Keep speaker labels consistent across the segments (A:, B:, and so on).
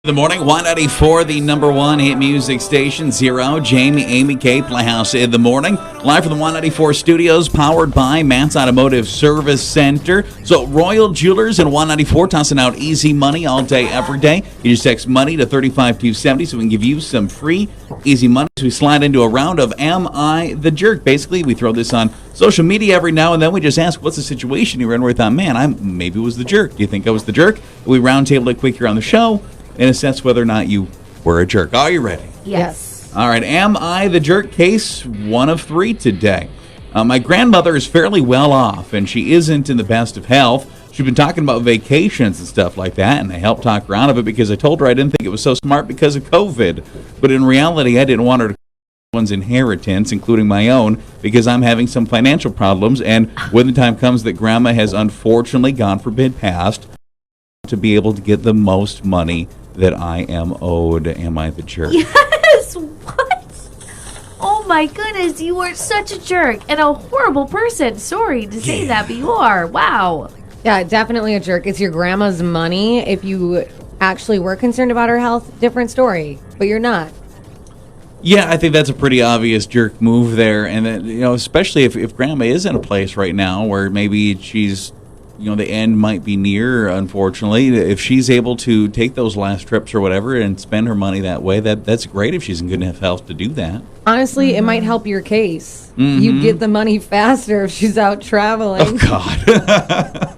A: The morning, 194, the number one hit music station, Zero, Jamie, Amy, K, Playhouse in the morning. Live from the 194 studios, powered by Matt's Automotive Service Center. So, Royal Jewelers and 194 tossing out easy money all day, every day. You just text money to 35270 so we can give you some free easy money. So we slide into a round of Am I the Jerk? Basically, we throw this on social media every now and then. We just ask, what's the situation you're in where we thought, man, I maybe was the jerk. Do you think I was the jerk? We roundtable it quick here on the show and assess whether or not you were a jerk. Are you ready?
B: Yes.
A: All right. Am I the jerk? Case 1 of 3 today. My grandmother is fairly well off, and she isn't in the best of health. She's been talking about vacations and stuff like that, and I helped talk her out of it because I told her I didn't think it was so smart because of COVID. But in reality, I didn't want her to one's inheritance, including my own, because I'm having some financial problems. And when the time comes that Grandma has unfortunately, God forbid, passed, to be able to get the most money that I am owed. Am I the jerk?
B: Yes. What? Oh my goodness, you are such a jerk and a horrible person. Sorry to say that, but you are. Wow.
C: Yeah, definitely a jerk. It's your grandma's money. If you actually were concerned about her health, different story. But you're not.
A: Yeah, I think that's a pretty obvious jerk move there. And then, especially if Grandma is in a place right now where maybe she's, the end might be near, unfortunately. If she's able to take those last trips or whatever and spend her money that way, that's great if she's in good enough health to do that.
C: Honestly, it might help your case. You get the money faster if she's out traveling.
A: Oh, God.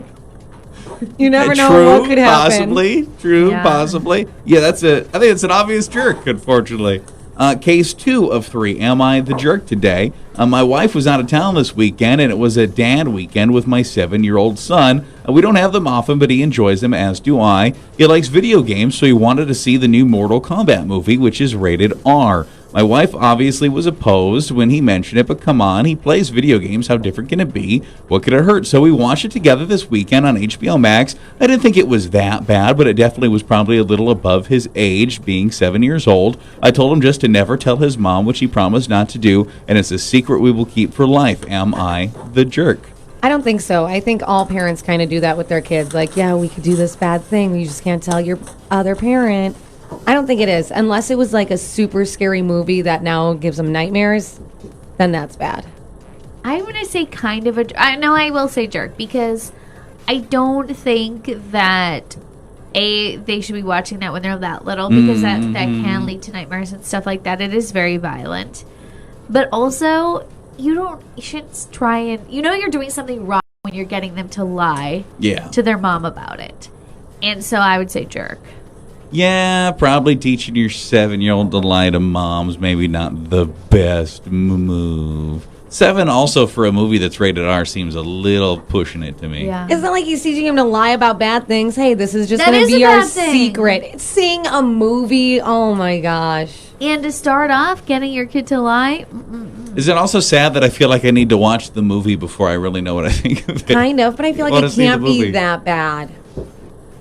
C: You never know what could happen.
A: Possibly. Yeah, I think it's an obvious jerk, unfortunately. Case 2 of 3. Am I the jerk today? My wife was out of town this weekend, and it was a dad weekend with my 7-year-old son. We don't have them often, but he enjoys them, as do I. He likes video games, so he wanted to see the new Mortal Kombat movie, which is rated R. My wife obviously was opposed when he mentioned it, but come on, he plays video games. How different can it be? What could it hurt? So we watched it together this weekend on HBO Max. I didn't think it was that bad, but it definitely was probably a little above his age, being 7 years old. I told him just to never tell his mom, which he promised not to do, and it's a secret we will keep for life. Am I the jerk?
C: I don't think so. I think all parents kind of do that with their kids. Like, yeah, we could do this bad thing. You just can't tell your other parent. I don't think it is. Unless it was like a super scary movie that now gives them nightmares, then that's bad.
B: I'm going to say kind of I will say jerk because I don't think that they should be watching that when they're that little because that can lead to nightmares and stuff like that. It is very violent. But also, you shouldn't try and, you're doing something wrong when you're getting them to lie to their mom about it. And so I would say jerk.
A: Yeah, probably teaching your 7-year-old to lie to mom's maybe not the best move. 7 also for a movie that's rated R seems a little pushing it to me.
C: Yeah. It's not like he's teaching him to lie about bad things. Hey, this is just going to be our secret. Seeing a movie, oh my gosh.
B: And to start off, getting your kid to lie.
A: Is it also sad that I feel like I need to watch the movie before I really know what I think of it?
C: Kind of, but I feel like it can't be that bad.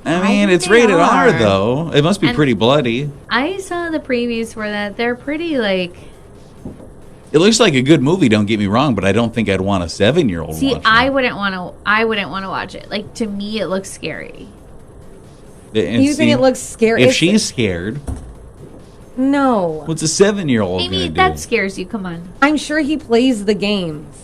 A: I mean, it's rated R, though. It must be pretty bloody.
B: I saw the previews for that. They're pretty, It
A: looks like a good movie, don't get me wrong, but I don't think I'd want a 7-year-old watch it.
B: See, I wouldn't want to watch it. Like, to me, it looks scary.
C: You think it looks scary?
A: If she's scared...
C: No.
A: What's a 7-year-old going to do?
B: Maybe that scares you. Come on.
C: I'm sure he plays the games.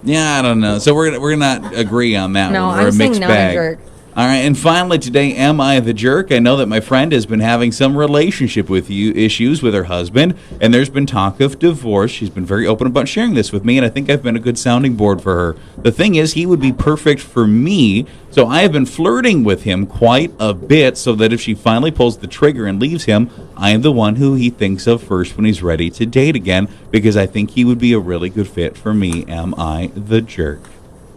A: Yeah, I don't know. So we're gonna not agree on that
C: no,
A: one. We're
C: I'm saying not a jerk.
A: All right, and finally today, am I the jerk? I know that my friend has been having some relationship issues with her husband, and there's been talk of divorce. She's been very open about sharing this with me, and I think I've been a good sounding board for her. The thing is, he would be perfect for me, so I have been flirting with him quite a bit so that if she finally pulls the trigger and leaves him, I am the one who he thinks of first when he's ready to date again, because I think he would be a really good fit for me. Am I the jerk?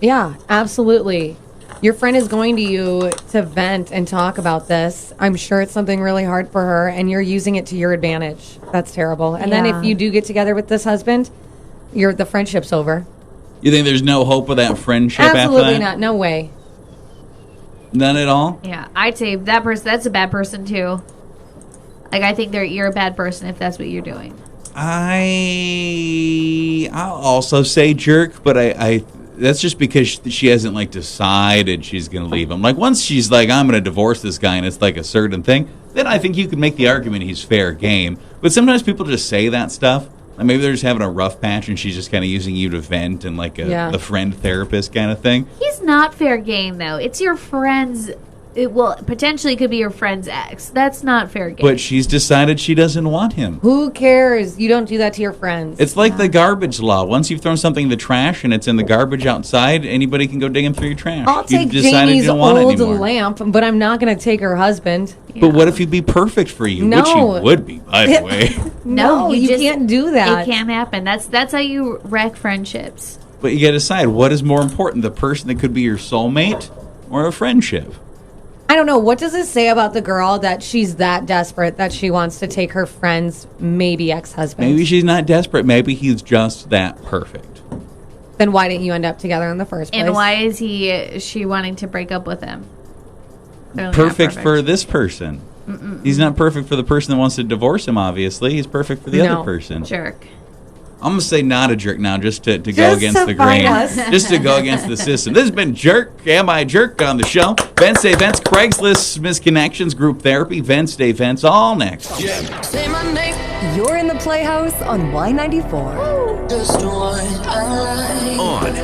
C: Yeah, absolutely. Your friend is going to you to vent and talk about this. I'm sure it's something really hard for her, and you're using it to your advantage. That's terrible. And then if you do get together with this husband, the friendship's over. You
A: think there's no hope of that friendship
C: after that? Absolutely not. No way.
A: None at all?
B: Yeah, I'd say that's a bad person, too. Like, I think you're a bad person if that's what you're doing.
A: I'll also say jerk, but I that's just because she hasn't like decided she's going to leave him. Like once she's like, I'm going to divorce this guy, and it's like a certain thing, then I think you could make the argument he's fair game. But sometimes people just say that stuff. Like maybe they're just having a rough patch, and she's just kind of using you to vent and like the friend therapist kind of thing.
B: He's not fair game though. It's your friend's. It will potentially could be your friend's ex. That's not fair game.
A: But she's decided she doesn't want him.
C: Who cares? You don't do that to your friends.
A: It's like the garbage law. Once you've thrown something in the trash and it's in the garbage outside, anybody can go digging through your trash.
C: I'll take Jamie's old lamp, but I'm not going to take her husband.
A: Yeah. But what if he'd be perfect for you?
C: No.
A: Which he would be, by the way.
C: No, you can't do that.
B: It can't happen. That's how you wreck friendships.
A: But you got to decide, what is more important, the person that could be your soulmate or a friendship?
C: I don't know. What does it say about the girl that she's that desperate that she wants to take her friend's maybe ex-husband?
A: Maybe she's not desperate. Maybe he's just that perfect.
C: Then why didn't you end up together in the first place?
B: And why is she wanting to break up with him?
A: Perfect for this person. He's not perfect for the person that wants to divorce him, obviously. He's perfect for the other person.
B: Jerk.
A: I'm going to say not a jerk now just to go against the grain. Just to go against the system. This has been Jerk. Am I a Jerk on the show? Vents Day Vents, Craigslist Misconnections, Group Therapy, Vents Day Vents, all next.
D: Say my name.
E: You're in the Playhouse on Y94.
D: Just what I like.
F: On